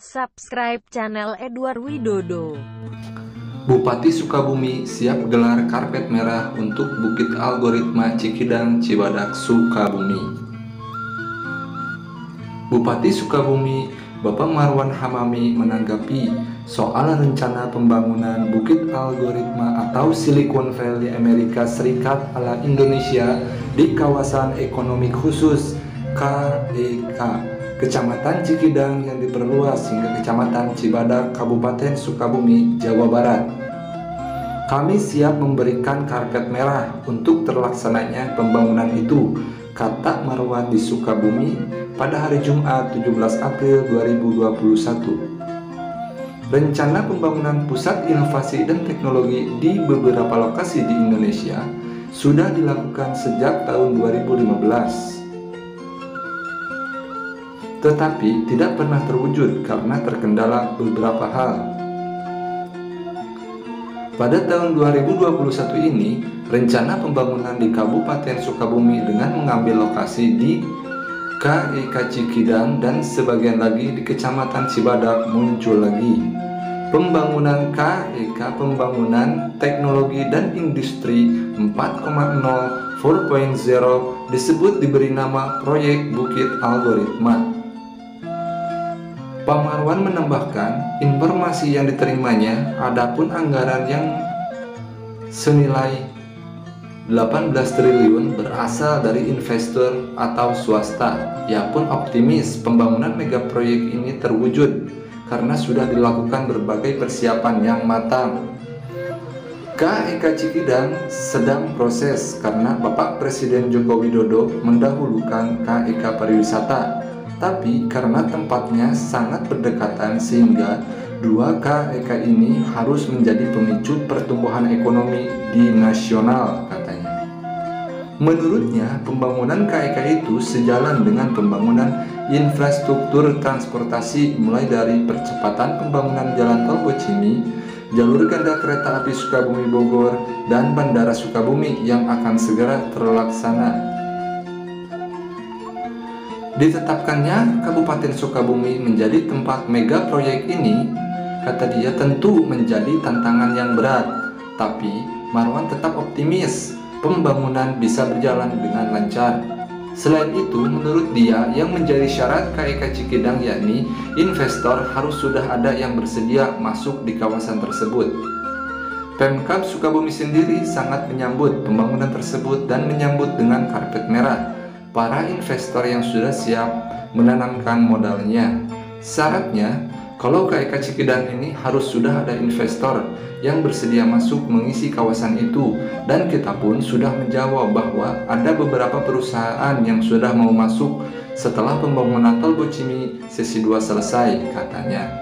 Subscribe channel Edward Widodo. Bupati Sukabumi siap gelar karpet merah untuk Bukit Algoritma Cikidang, Cibadak, Sukabumi. Bupati Sukabumi, Bapak Marwan Hamami menanggapi soal rencana pembangunan Bukit Algoritma atau Silicon Valley Amerika Serikat ala Indonesia di kawasan ekonomi khusus KEK, Kecamatan Cikidang yang diperluas hingga Kecamatan Cibadak, Kabupaten Sukabumi, Jawa Barat. Kami siap memberikan karpet merah untuk terlaksananya pembangunan itu, kata Marwan di Sukabumi pada hari Jumat 17 April 2021. Rencana pembangunan pusat inovasi dan teknologi di beberapa lokasi di Indonesia sudah dilakukan sejak tahun 2015. Tetapi tidak pernah terwujud karena terkendala beberapa hal. Pada tahun 2021 ini, rencana pembangunan di Kabupaten Sukabumi dengan mengambil lokasi di KEK Cikidang dan sebagian lagi di Kecamatan Cibadak muncul lagi. Pembangunan KEK Pembangunan Teknologi dan Industri 4.0 4.0 disebut diberi nama Proyek Bukit Algoritma. Pak Marwan menambahkan, informasi yang diterimanya adapun anggaran yang senilai 18 triliun berasal dari investor atau swasta. Ia pun optimis pembangunan mega proyek ini terwujud karena sudah dilakukan berbagai persiapan yang matang. KEK Cikidang sedang proses karena Bapak Presiden Joko Widodo mendahulukan KEK pariwisata. Tapi karena tempatnya sangat berdekatan sehingga dua KEK ini harus menjadi pemicu pertumbuhan ekonomi di nasional, katanya. Menurutnya, pembangunan KEK itu sejalan dengan pembangunan infrastruktur transportasi mulai dari percepatan pembangunan jalan tol Bocimi, jalur ganda kereta api Sukabumi Bogor, dan Bandara Sukabumi yang akan segera terlaksana. Ditetapkannya Kabupaten Sukabumi menjadi tempat mega proyek ini, kata dia, tentu menjadi tantangan yang berat. Tapi Marwan tetap optimis pembangunan bisa berjalan dengan lancar. Selain itu, menurut dia yang menjadi syarat KEK Cikidang yakni investor harus sudah ada yang bersedia masuk di kawasan tersebut. Pemkab Sukabumi sendiri sangat menyambut pembangunan tersebut dan menyambut dengan karpet merah para investor yang sudah siap menanamkan modalnya. Syaratnya, kalau KEK Cikidang ini harus sudah ada investor yang bersedia masuk mengisi kawasan itu, dan kita pun sudah menjawab bahwa ada beberapa perusahaan yang sudah mau masuk setelah pembangunan tol Bocimi sesi 2 selesai, katanya.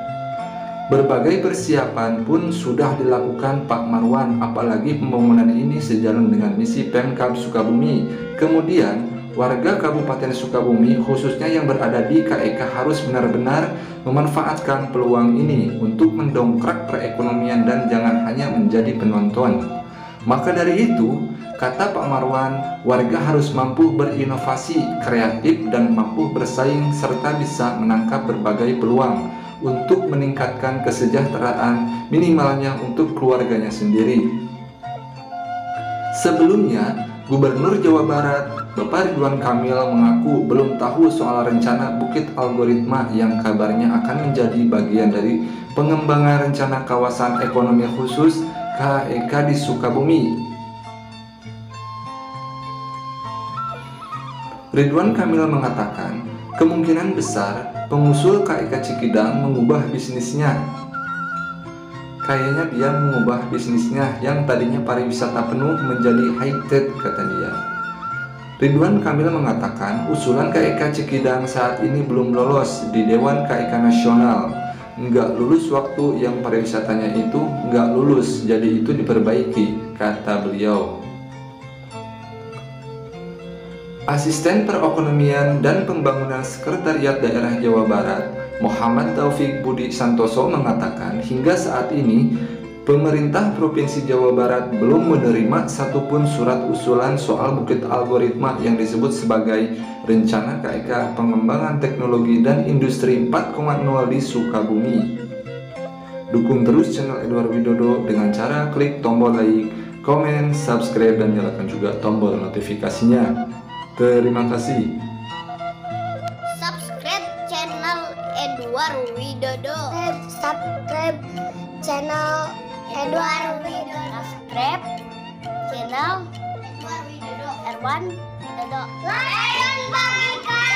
Berbagai persiapan pun sudah dilakukan Pak Marwan, apalagi pembangunan ini sejalan dengan misi Pemkab Sukabumi. Kemudian warga Kabupaten Sukabumi khususnya yang berada di KEK harus benar-benar memanfaatkan peluang ini untuk mendongkrak perekonomian dan jangan hanya menjadi penonton. Maka dari itu, kata Pak Marwan, warga harus mampu berinovasi, kreatif, dan mampu bersaing serta bisa menangkap berbagai peluang untuk meningkatkan kesejahteraan minimalnya untuk keluarganya sendiri. Sebelumnya, Gubernur Jawa Barat Bapak Ridwan Kamil mengaku belum tahu soal rencana Bukit Algoritma yang kabarnya akan menjadi bagian dari pengembangan rencana kawasan ekonomi khusus KEK di Sukabumi. Ridwan Kamil mengatakan, kemungkinan besar pengusul KEK Cikidang mengubah bisnisnya. Kayaknya dia mengubah bisnisnya yang tadinya pariwisata penuh menjadi high-tech, kata dia. Ridwan Kamil mengatakan usulan KEK Cikidang saat ini belum lolos di Dewan KEK Nasional. Nggak lulus waktu yang pariwisatanya itu nggak lulus, jadi itu diperbaiki, kata beliau. Asisten Perekonomian dan Pembangunan Sekretariat Daerah Jawa Barat Muhammad Taufik Budi Santoso mengatakan hingga saat ini Pemerintah Provinsi Jawa Barat belum menerima satupun surat usulan soal bukit algoritma yang disebut sebagai Rencana KEK Pengembangan Teknologi dan Industri 4.0 di Sukabumi. Dukung terus channel Edward Widodo dengan cara klik tombol like, komen, subscribe, dan nyalakan juga tombol notifikasinya. Terima kasih. Subscribe channel Edward Widodo. Subscribe channel Edward Widodo. Subscribe channel Edward Widodo. Erwan Widodo. Lion bagikan.